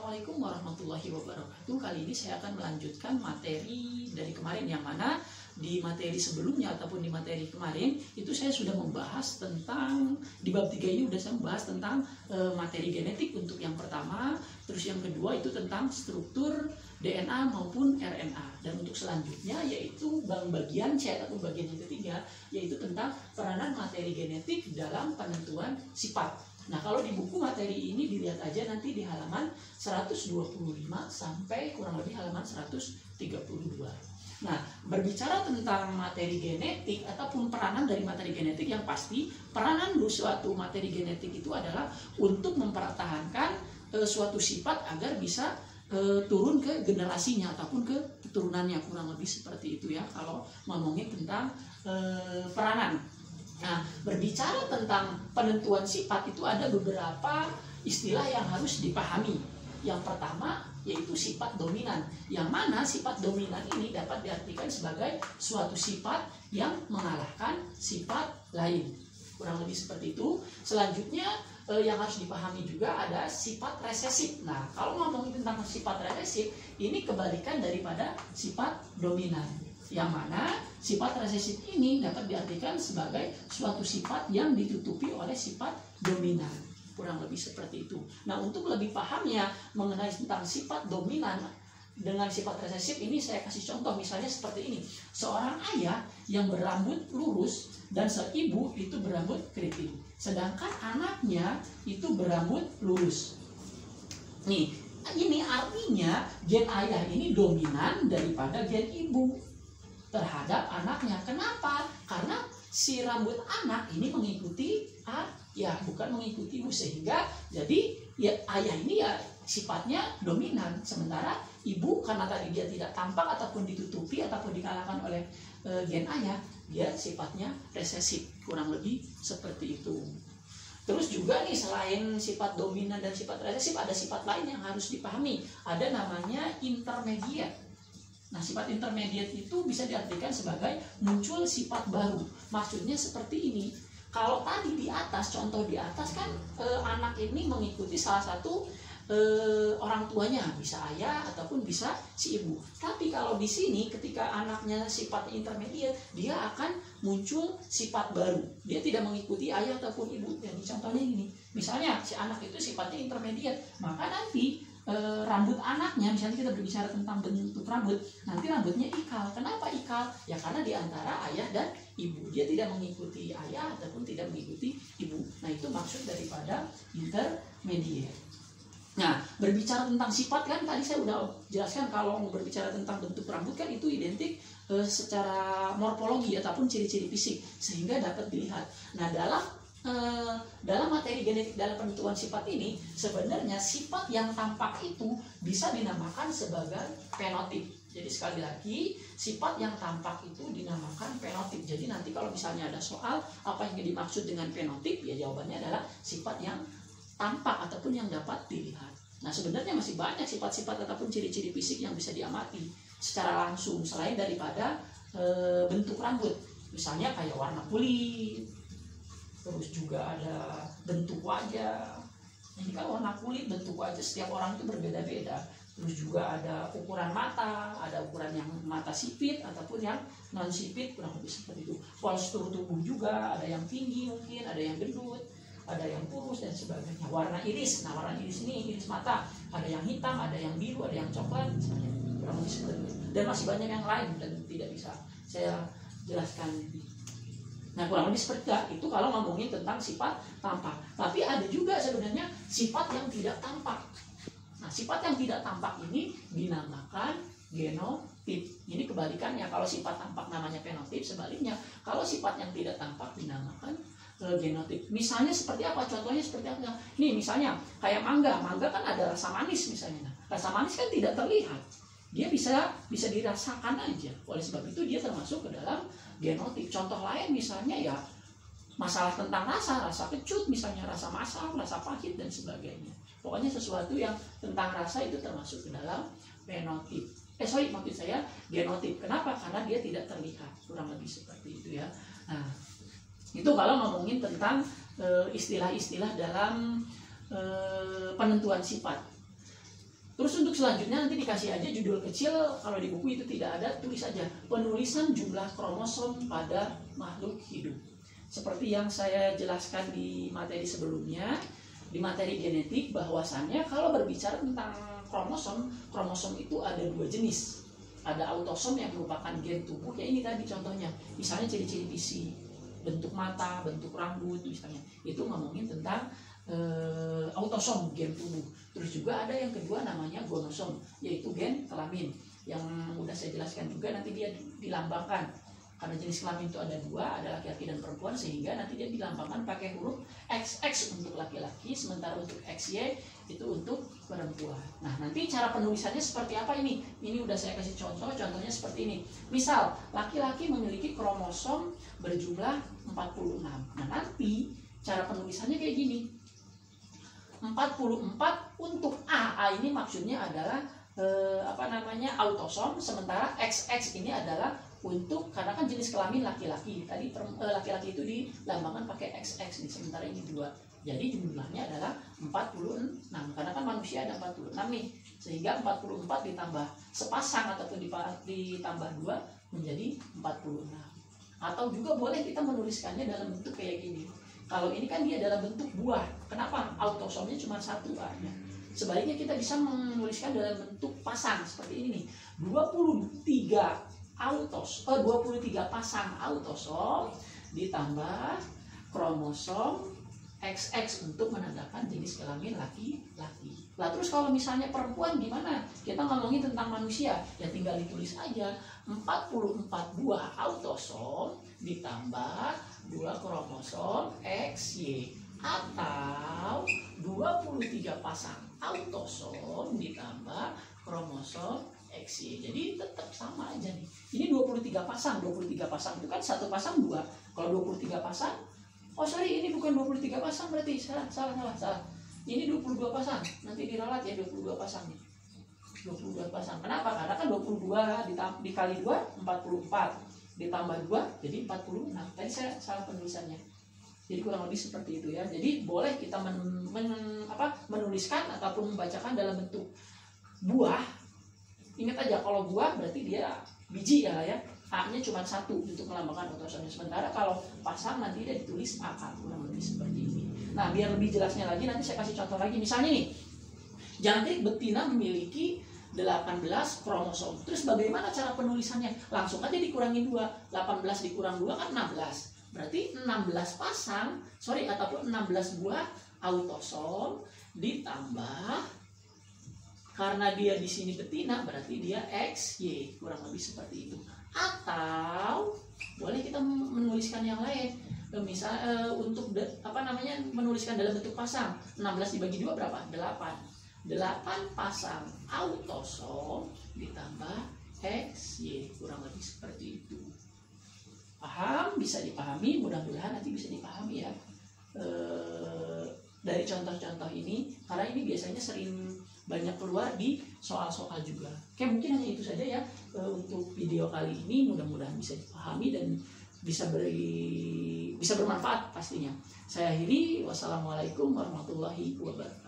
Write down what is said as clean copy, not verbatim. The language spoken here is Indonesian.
Assalamualaikum warahmatullahi wabarakatuh. Kali ini saya akan melanjutkan materi dari kemarin, yang mana di materi sebelumnya ataupun di materi kemarin itu saya sudah membahas tentang, di bab 3 ini sudah saya membahas tentang materi genetik untuk yang pertama, terus yang kedua itu tentang struktur DNA maupun RNA, dan untuk selanjutnya yaitu bagian C ataupun bagian yang ketiga yaitu tentang peranan materi genetik dalam penentuan sifat. Nah, kalau di buku materi ini dilihat aja nanti di halaman 125 sampai kurang lebih halaman 132. Nah, berbicara tentang materi genetik ataupun peranan dari materi genetik, yang pasti peranan suatu materi genetik itu adalah untuk mempertahankan suatu sifat agar bisa turun ke generasinya ataupun ke keturunannya, kurang lebih seperti itu ya kalau ngomongin tentang peranan. Nah, berbicara tentang penentuan sifat itu ada beberapa istilah yang harus dipahami. Yang pertama yaitu sifat dominan, yang mana sifat dominan ini dapat diartikan sebagai suatu sifat yang mengalahkan sifat lain, kurang lebih seperti itu. Selanjutnya yang harus dipahami juga ada sifat resesif. Nah, kalau ngomongin tentang sifat resesif, ini kebalikan daripada sifat dominan, yang mana sifat resesif ini dapat diartikan sebagai suatu sifat yang ditutupi oleh sifat dominan, kurang lebih seperti itu. Nah, untuk lebih pahamnya mengenai tentang sifat dominan dengan sifat resesif ini, saya kasih contoh misalnya seperti ini. Seorang ayah yang berambut lurus dan seibu itu berambut keriting, sedangkan anaknya itu berambut lurus. Nih, ini artinya gen ayah ini dominan daripada gen ibu terhadap anaknya. Kenapa? Karena si rambut anak ini mengikuti ayah, bukan mengikuti ibu, sehingga jadi ya ayah ini ya sifatnya dominan, sementara ibu karena tadi dia tidak tampak ataupun ditutupi ataupun dikalahkan oleh gen ayah, dia sifatnya resesif, kurang lebih seperti itu. Terus juga nih, selain sifat dominan dan sifat resesif, ada sifat lain yang harus dipahami, ada namanya intermediate. Nah, sifat intermediate itu bisa diartikan sebagai muncul sifat baru. Maksudnya seperti ini. Kalau tadi di atas, contoh di atas kan anak ini mengikuti salah satu orang tuanya, bisa ayah ataupun bisa si ibu. Tapi kalau di sini ketika anaknya sifatnya intermediate, dia akan muncul sifat baru. Dia tidak mengikuti ayah ataupun ibu. Jadi contohnya ini. Misalnya si anak itu sifatnya intermediate, maka nanti rambut anaknya, misalnya kita berbicara tentang bentuk rambut, nanti rambutnya ikal. Kenapa ikal? Ya karena diantara ayah dan ibu, dia tidak mengikuti ayah ataupun tidak mengikuti ibu. Nah, itu maksud daripada intermediate. Nah, berbicara tentang sifat kan tadi saya udah jelaskan, kalau berbicara tentang bentuk rambut kan itu identik secara morfologi ataupun ciri-ciri fisik sehingga dapat dilihat. Nah, dalam materi genetik dalam penentuan sifat ini, sebenarnya sifat yang tampak itu bisa dinamakan sebagai fenotip. Jadi sekali lagi, sifat yang tampak itu dinamakan fenotip. Jadi nanti kalau misalnya ada soal apa yang dimaksud dengan fenotip, ya jawabannya adalah sifat yang tampak ataupun yang dapat dilihat. Nah, sebenarnya masih banyak sifat-sifat ataupun ciri-ciri fisik yang bisa diamati secara langsung selain daripada bentuk rambut. Misalnya kayak warna kulit, terus juga ada bentuk wajah. Ini kan warna kulit, bentuk wajah setiap orang itu berbeda-beda. Terus juga ada ukuran mata, ada ukuran yang mata sipit ataupun yang non sipit, kurang lebih seperti itu. Postur tubuh juga ada yang tinggi mungkin, ada yang gendut, ada yang kurus dan sebagainya. Warna iris, nah warna iris ini iris mata, ada yang hitam, ada yang biru, ada yang coklat, misalnya. Kurang lebih seperti itu. Dan masih banyak yang lain dan tidak bisa saya jelaskan. Nah, kurang lebih seperti itu kalau ngomongin tentang sifat tampak. Tapi ada juga sebenarnya sifat yang tidak tampak. Nah, sifat yang tidak tampak ini dinamakan genotip. Ini kebalikannya, kalau sifat tampak namanya fenotip, sebaliknya kalau sifat yang tidak tampak dinamakan genotip. Misalnya seperti apa? Contohnya seperti apa? Nih misalnya kayak mangga. Mangga kan ada rasa manis misalnya. Rasa manis kan tidak terlihat. Dia bisa dirasakan aja. Oleh sebab itu dia termasuk ke dalam genotip. Contoh lain misalnya ya masalah tentang rasa kecut, misalnya rasa masam, rasa pahit dan sebagainya. Pokoknya sesuatu yang tentang rasa itu termasuk ke dalam fenotip. Maksud saya genotip. Kenapa? Karena dia tidak terlihat. Kurang lebih seperti itu ya. Nah, itu kalau ngomongin tentang istilah-istilah dalam penentuan sifat. Terus untuk selanjutnya nanti dikasih aja judul kecil, kalau di buku itu tidak ada, tulis aja penulisan jumlah kromosom pada makhluk hidup. Seperti yang saya jelaskan di materi sebelumnya, di materi genetik, bahwasannya kalau berbicara tentang kromosom, kromosom itu ada dua jenis. Ada autosom yang merupakan gen tubuh, ya ini tadi contohnya, misalnya ciri-ciri fisik, bentuk mata, bentuk rambut misalnya, itu ngomongin tentang autosom, gen tubuh. Terus juga ada yang kedua namanya gonosom, yaitu gen kelamin, yang udah saya jelaskan juga, nanti dia dilambangkan karena jenis kelamin itu ada dua, ada laki-laki dan perempuan, sehingga nanti dia dilambangkan pakai huruf XX untuk laki-laki, sementara untuk XY itu untuk perempuan. Nah, nanti cara penulisannya seperti apa ini? Ini udah saya kasih contoh, contohnya seperti ini. Misal, laki-laki memiliki kromosom berjumlah 46. Nah, nanti cara penulisannya kayak gini. 44 untuk A ini maksudnya adalah autosom, sementara XX ini adalah untuk, karena kan jenis kelamin laki-laki, tadi laki-laki itu dilambangkan pakai XX nih, sementara ini 2. Jadi jumlahnya adalah 46, karena kan manusia ada 46 nih, sehingga 44 ditambah sepasang ataupun ditambah 2 menjadi 46. Atau juga boleh kita menuliskannya dalam bentuk kayak gini. Kalau ini kan dia dalam bentuk buah. Kenapa? Autosomnya cuma 1 A-nya. Sebaliknya kita bisa menuliskan dalam bentuk pasang seperti ini nih. 23 pasang autosom ditambah kromosom XX untuk menandakan jenis kelamin laki-laki. Lah terus kalau misalnya perempuan gimana? Kita ngomongin tentang manusia, ya tinggal ditulis aja 44 buah autosom ditambah 2 kromosom XY, atau 23 pasang autosom ditambah kromosom XY. Jadi tetap sama aja nih. Ini 23 pasang itu kan 1 pasang 2. Kalau 23 pasang, oh sorry, ini bukan 23 pasang, berarti salah. Ini 22 pasang. Nanti diralat ya, 22 pasang nih. 22 pasang. Kenapa? Karena kan 22 dikali 2 44. Ditambah 2 jadi 46. Tadi saya salah penulisannya. Jadi kurang lebih seperti itu ya. Jadi boleh kita menuliskan ataupun membacakan dalam bentuk buah. Ingat aja, kalau buah berarti dia biji ya. A-nya cuma 1 untuk melambangkan autosomnya. Sementara kalau pasang nanti dia ditulis A, kurang lebih seperti ini. Nah, biar lebih jelasnya lagi nanti saya kasih contoh lagi. Misalnya nih, jangkrik betina memiliki 18 kromosom. Terus bagaimana cara penulisannya? Langsung aja dikurangin 2. 18 dikurang 2 kan 16. Berarti 16 pasang, ataupun 16 buah autosom ditambah, karena dia di sini betina berarti dia XY, kurang lebih seperti itu. Atau boleh kita menuliskan yang lain. Misal untuk menuliskan dalam bentuk pasang. 16 dibagi 2 berapa? 8 pasang autosom ditambah XY, kurang lebih seperti itu. Paham? Bisa dipahami? Mudah-mudahan nanti bisa dipahami ya dari contoh-contoh ini, karena ini biasanya sering banyak keluar di soal-soal juga. Oke, mungkin hanya itu saja ya untuk video kali ini. Mudah-mudahan bisa dipahami dan bisa bermanfaat pastinya. Saya akhiri, wassalamualaikum warahmatullahi wabarakatuh.